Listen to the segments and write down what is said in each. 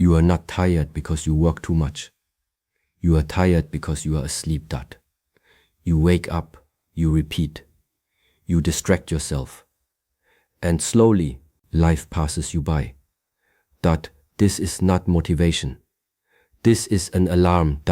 You are not tired because you work too much. You are tired because you are asleep. You wake up, you repeat, you distract yourself, and slowly life passes you by. This is not motivation. This is an alarm.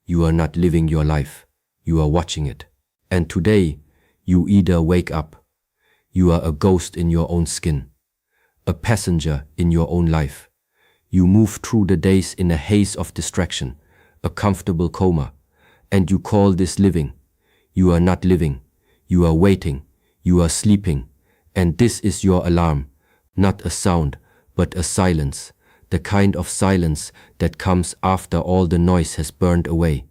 You are not living your life, you are watching it. And today, you either wake up, you are a ghost in your own skin, a passenger in your own life. You move through the days in a haze of distraction, a comfortable coma, and you call this living. You are not living, you are waiting, you are sleeping, and this is your alarm, not a sound, but a silence, the kind of silence that comes after all the noise has burned away.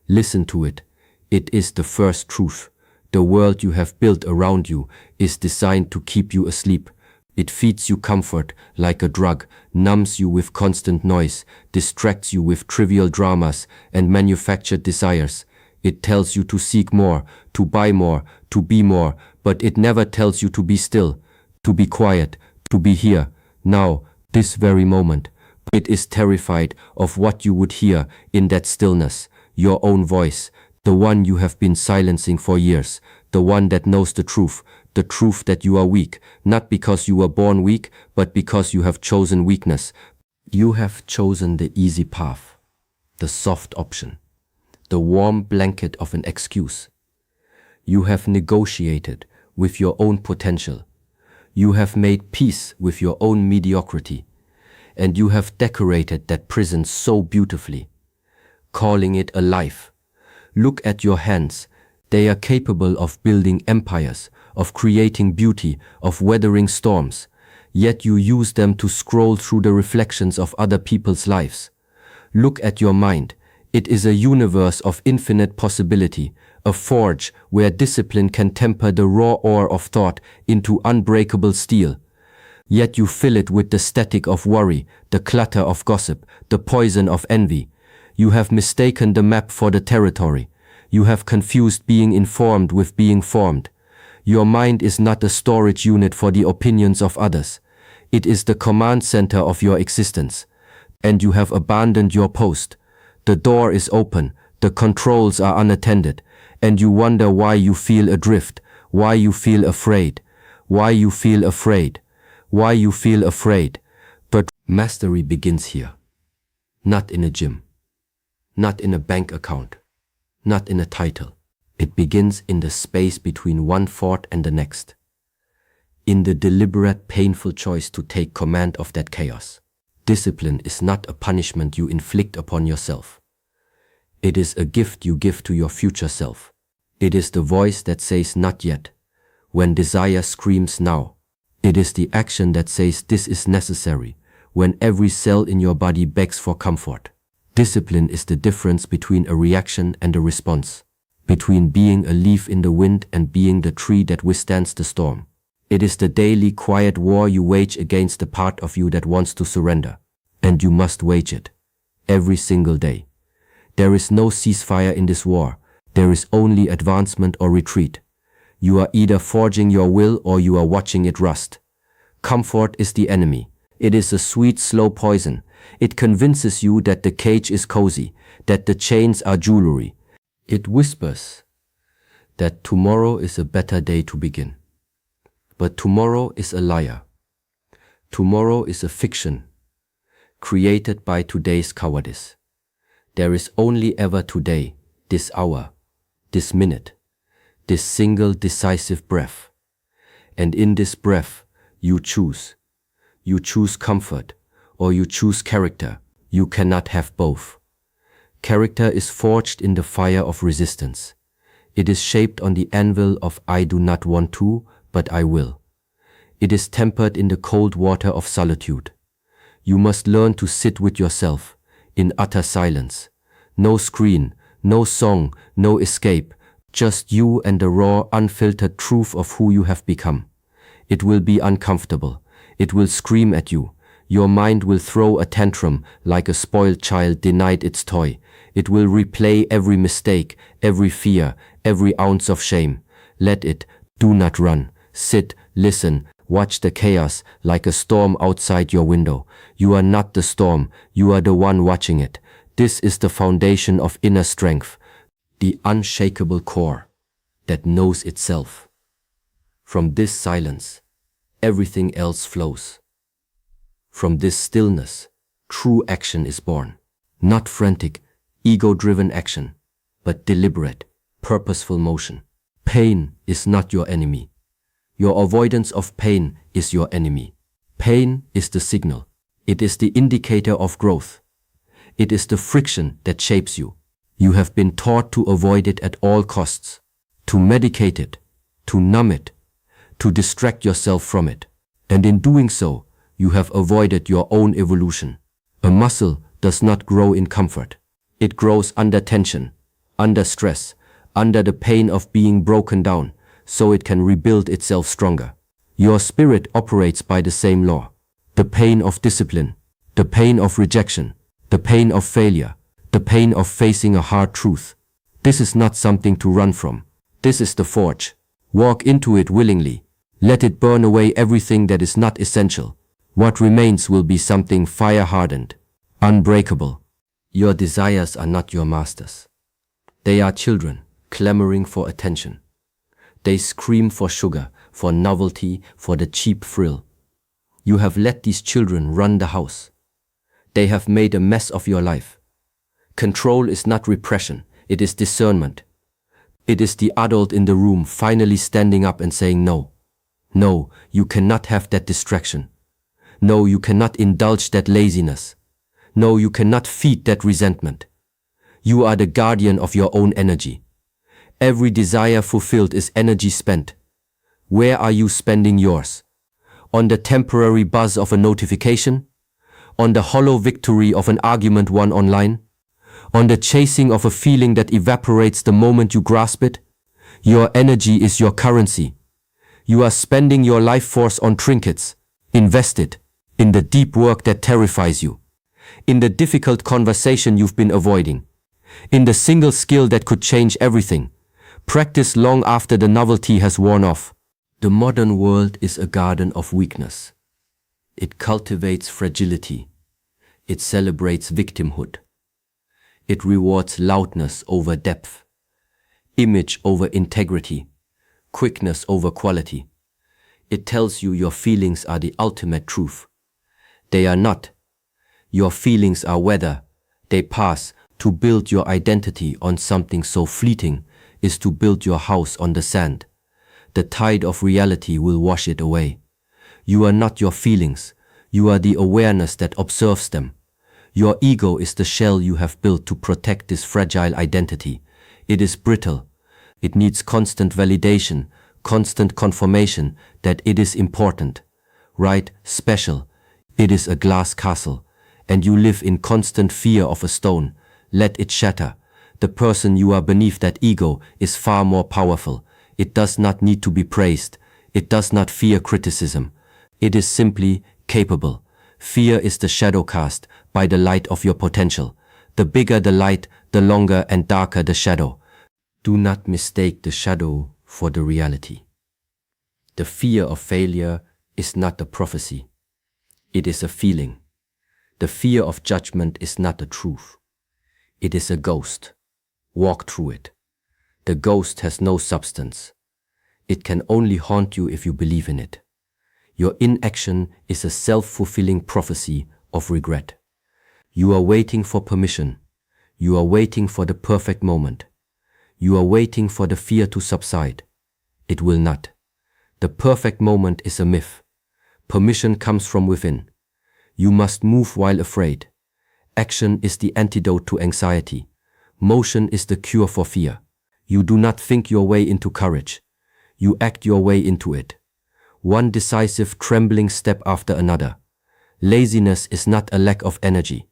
Listen to it. It is the first truth. The world you have built around you is designed to keep you asleep. It feeds you comfort like a drug, numbs you with constant noise, distracts you with trivial dramas and manufactured desires. It tells you to seek more, to buy more, to be more, but it never tells you to be still, to be quiet, to be here, now, this very moment. It is terrified of what you would hear in that stillness, your own voice, the one you have been silencing for years, the one that knows the truth that you are weak, not because you were born weak, but because you have chosen weakness. You have chosen the easy path, the soft option, the warm blanket of an excuse. You have negotiated with your own potential. You have made peace with your own mediocrity, and you have decorated that prison so beautifully, calling it a life. Look at your hands. They are capable of building empires, of creating beauty, of weathering storms, yet you use them to scroll through the reflections of other people's lives. Look at your mind. It is a universe of infinite possibility, a forge where discipline can temper the raw ore of thought into unbreakable steel. Yet you fill it with the static of worry, the clutter of gossip, the poison of envy. You have mistaken the map for the territory. You have confused being informed with being formed. Your mind is not a storage unit for the opinions of others. It is the command center of your existence. And you have abandoned your post. The door is open, the controls are unattended, and you wonder why you feel adrift, why you feel afraid, why you feel afraid, why you feel afraid. But mastery begins here, not in a gym, not in a bank account, not in a title. It begins in the space between one thought and the next, in the deliberate, painful choice to take command of that chaos. Discipline is not a punishment you inflict upon yourself. It is a gift you give to your future self. It is the voice that says not yet, when desire screams now. It is the action that says this is necessary, when every cell in your body begs for comfort. Discipline is the difference between a reaction and a response, between being a leaf in the wind and being the tree that withstands the storm. It is the daily quiet war you wage against the part of you that wants to surrender. And you must wage it, every single day. There is no ceasefire in this war. There is only advancement or retreat. You are either forging your will or you are watching it rust. Comfort is the enemy. It is a sweet, slow poison. It convinces you that the cage is cozy, that the chains are jewelry. It whispers that tomorrow is a better day to begin. But tomorrow is a liar. Tomorrow is a fiction created by today's cowardice. There is only ever today, this hour, this minute, this single decisive breath. And in this breath, you choose. You choose comfort or you choose character. You cannot have both. Character is forged in the fire of resistance. It is shaped on the anvil of I do not want to, but I will. It is tempered in the cold water of solitude. You must learn to sit with yourself in utter silence. No screen, no song, no escape, just you and the raw, unfiltered truth of who you have become. It will be uncomfortable. It will scream at you. Your mind will throw a tantrum like a spoiled child denied its toy. It will replay every mistake, every fear, every ounce of shame. Let it. Do not run. Sit, listen, watch the chaos like a storm outside your window. You are not the storm, you are the one watching it. This is the foundation of inner strength, the unshakable core that knows itself. From this silence, everything else flows. From this stillness, true action is born. Not frantic, ego-driven action, but deliberate, purposeful motion. Pain is not your enemy. Your avoidance of pain is your enemy. Pain is the signal. It is the indicator of growth. It is the friction that shapes you. You have been taught to avoid it at all costs, to medicate it, to numb it, to distract yourself from it. And in doing so, you have avoided your own evolution. A muscle does not grow in comfort. It grows under tension, under stress, under the pain of being broken down, so it can rebuild itself stronger. Your spirit operates by the same law. The pain of discipline, the pain of rejection, the pain of failure, the pain of facing a hard truth. This is not something to run from. This is the forge. Walk into it willingly. Let it burn away everything that is not essential. What remains will be something fire-hardened, unbreakable. Your desires are not your masters. They are children, clamoring for attention. They scream for sugar, for novelty, for the cheap thrill. You have let these children run the house. They have made a mess of your life. Control is not repression, it is discernment. It is the adult in the room finally standing up and saying no. No, you cannot have that distraction. No, you cannot indulge that laziness. No, you cannot feed that resentment. You are the guardian of your own energy. Every desire fulfilled is energy spent. Where are you spending yours? On the temporary buzz of a notification? On the hollow victory of an argument won online? On the chasing of a feeling that evaporates the moment you grasp it? Your energy is your currency. You are spending your life force on trinkets. Invest it in the deep work that terrifies you, in the difficult conversation you've been avoiding, in the single skill that could change everything. Practice long after the novelty has worn off. The modern world is a garden of weakness. It cultivates fragility. It celebrates victimhood. It rewards loudness over depth, image over integrity, quickness over quality. It tells you your feelings are the ultimate truth. They are not. Your feelings are weather. They pass. To build your identity on something so fleeting is to build your house on the sand. The tide of reality will wash it away. You are not your feelings. You are the awareness that observes them. Your ego is the shell you have built to protect this fragile identity. It is brittle. It needs constant validation, constant confirmation that it is important, right, special. It is a glass castle, and you live in constant fear of a stone. Let it shatter. The person you are beneath that ego is far more powerful. It does not need to be praised. It does not fear criticism. It is simply capable. Fear is the shadow cast by the light of your potential. The bigger the light, the longer and darker the shadow. Do not mistake the shadow for the reality. The fear of failure is not a prophecy. It is a feeling. The fear of judgment is not a truth. It is a ghost. Walk through it. The ghost has no substance. It can only haunt you if you believe in it. Your inaction is a self-fulfilling prophecy of regret. You are waiting for permission. You are waiting for the perfect moment. You are waiting for the fear to subside. It will not. The perfect moment is a myth. Permission comes from within. You must move while afraid. Action is the antidote to anxiety. Motion is the cure for fear. You do not think your way into courage. You act your way into it. One decisive, trembling step after another. Laziness is not a lack of energy.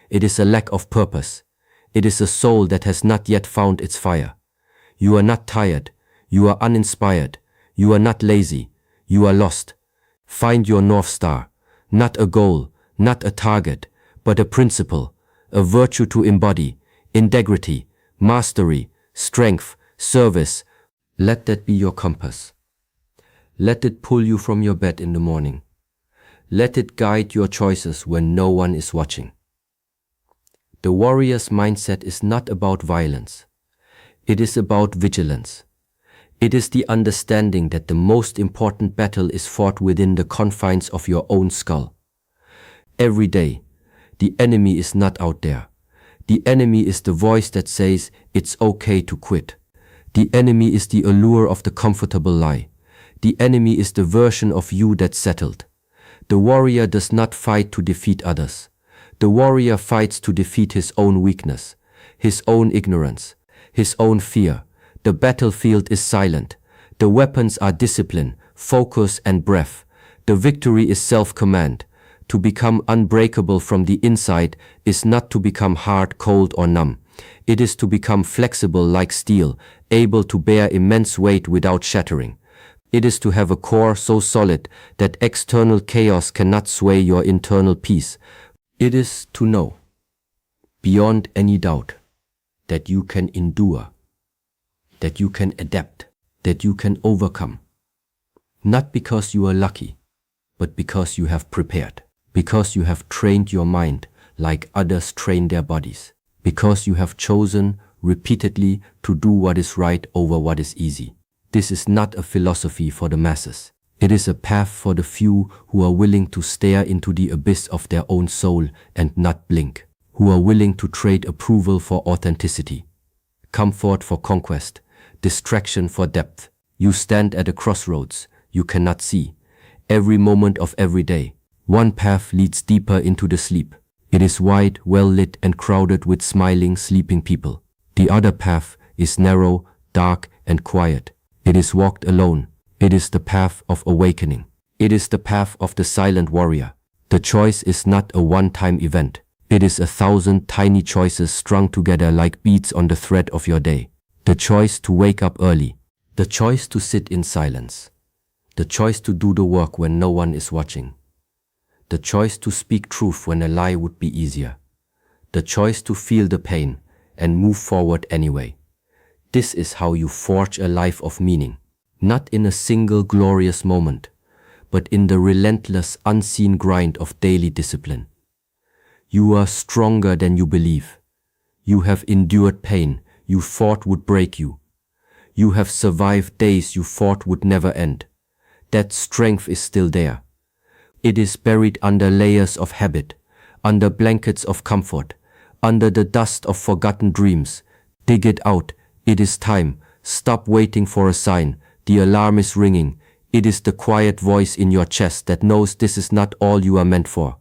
It is a lack of purpose. It is a soul that has not yet found its fire. You are not tired. You are uninspired. You are not lazy. You are lost. Find your North Star. Not a goal, not a target, but a principle, a virtue to embody, integrity, mastery, strength, service. Let that be your compass. Let it pull you from your bed in the morning. Let it guide your choices when no one is watching. The warrior's mindset is not about violence. It is about vigilance. It is the understanding that the most important battle is fought within the confines of your own skull. Every day, the enemy is not out there. The enemy is the voice that says it's okay to quit. The enemy is the allure of the comfortable lie. The enemy is the version of you that's settled. The warrior does not fight to defeat others. The warrior fights to defeat his own weakness, his own ignorance, his own fear. The battlefield is silent. The weapons are discipline, focus, and breath. The victory is self-command. To become unbreakable from the inside is not to become hard, cold, or numb. It is to become flexible like steel, able to bear immense weight without shattering. It is to have a core so solid that external chaos cannot sway your internal peace. It is to know, beyond any doubt, that you can endure, that you can adapt, that you can overcome. Not because you are lucky, but because you have prepared, because you have trained your mind like others train their bodies, because you have chosen repeatedly to do what is right over what is easy. This is not a philosophy for the masses. It is a path for the few who are willing to stare into the abyss of their own soul and not blink, who are willing to trade approval for authenticity, comfort for conquest, distraction for depth. You stand at a crossroads you cannot see. Every moment of every day, one path leads deeper into the sleep. It is wide, well lit, and crowded with smiling, sleeping people. The other path is narrow, dark, and quiet. It is walked alone. It is the path of awakening. It is the path of the silent warrior. The choice is not a one-time event. It is 1,000 tiny choices strung together like beads on the thread of your day. The choice to wake up early. The choice to sit in silence. The choice to do the work when no one is watching. The choice to speak truth when a lie would be easier. The choice to feel the pain and move forward anyway. This is how you forge a life of meaning, not in a single glorious moment, but in the relentless, unseen grind of daily discipline. You are stronger than you believe. You have endured pain you thought would break you. You have survived days you thought would never end. That strength is still there. It is buried under layers of habit, under blankets of comfort, under the dust of forgotten dreams. Dig it out. It is time. Stop waiting for a sign. The alarm is ringing. It is the quiet voice in your chest that knows this is not all you are meant for.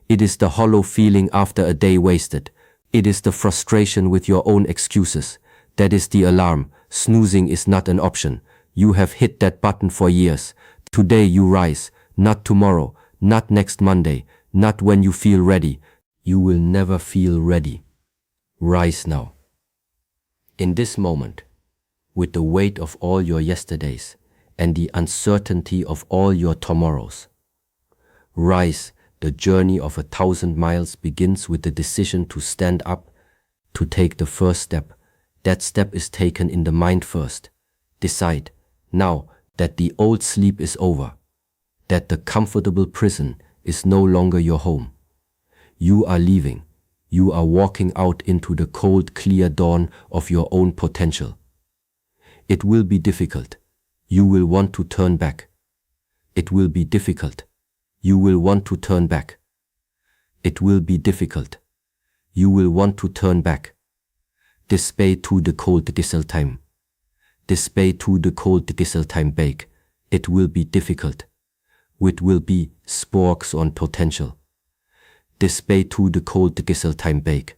It is the hollow feeling after a day wasted. It is the frustration with your own excuses. That is the alarm. Snoozing is not an option. You have hit that button for years. Today you rise, not tomorrow, not next Monday, not when you feel ready. You will never feel ready. Rise now. In this moment, with the weight of all your yesterdays and the uncertainty of all your tomorrows. Rise. The journey of 1,000 miles begins with the decision to stand up, to take the first step. That step is taken in the mind first. Decide, now, that the old sleep is over, that the comfortable prison is no longer your home. You are leaving. You are walking out into the cold, clear dawn of your own potential. It will be difficult. You will want to turn back. It will be difficult. You will want to turn back. It will be difficult. You will want to turn back. Dispay to the cold gisseltime. Dispay to the cold gisseltime bake. It will be difficult. It will be sporks on potential. Dispay to the cold gisseltime bake.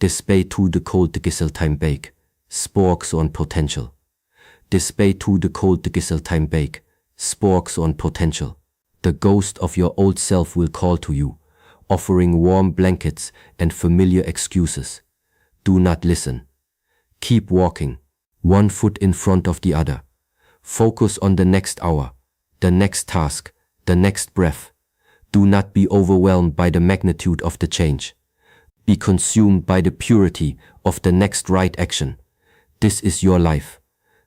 Dispay to the cold gisseltime bake. Sporks on potential. Dispay to the cold gisseltime bake. Sporks on potential. The ghost of your old self will call to you, offering warm blankets and familiar excuses. Do not listen. Keep walking, one foot in front of the other. Focus on the next hour, the next task, the next breath. Do not be overwhelmed by the magnitude of the change. Be consumed by the purity of the next right action. This is your life,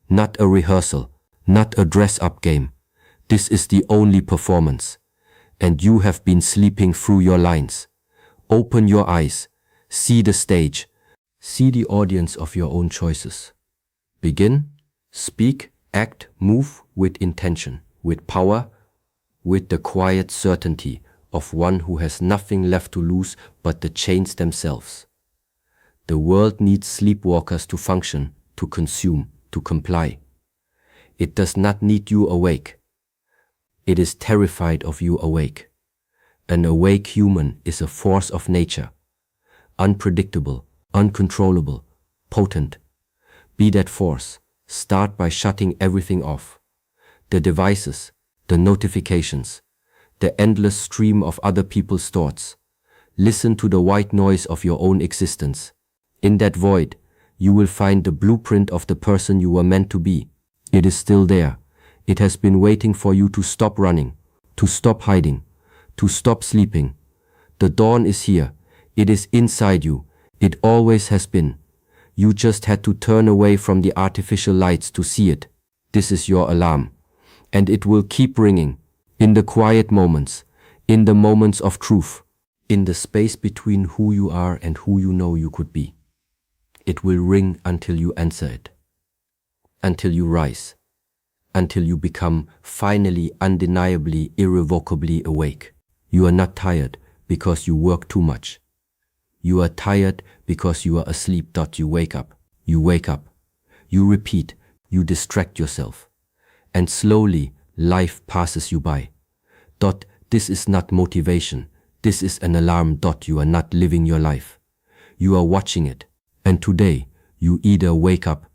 not a rehearsal, not a dress-up game. This is the only performance. and you have been sleeping through your lines. Open your eyes, see the stage, see the audience of your own choices. Begin, speak, act, move with intention, with power, with the quiet certainty of one who has nothing left to lose but the chains themselves. The world needs sleepwalkers to function, to consume, to comply. It does not need you awake. It is terrified of you awake. An awake human is a force of nature, unpredictable, uncontrollable, potent. Be that force. Start by shutting everything off. The devices, the notifications, the endless stream of other people's thoughts. Listen to the white noise of your own existence. In that void, you will find the blueprint of the person you were meant to be. It is still there. It has been waiting for you to stop running, to stop hiding, to stop sleeping. The dawn is here. It is inside you. It always has been. You just had to turn away from the artificial lights to see it. This is your alarm. And it will keep ringing. In the quiet moments, in the moments of truth, in the space between who you are and who you know you could be. It will ring until you answer it. Until you rise. Until you become finally, undeniably, irrevocably awake. You are not tired because you work too much. You are tired because you are asleep. You wake up. You wake up. You repeat. You distract yourself. And slowly, life passes you by. This is not motivation. This is an alarm. You are not living your life. You are watching it. And today, you either wake up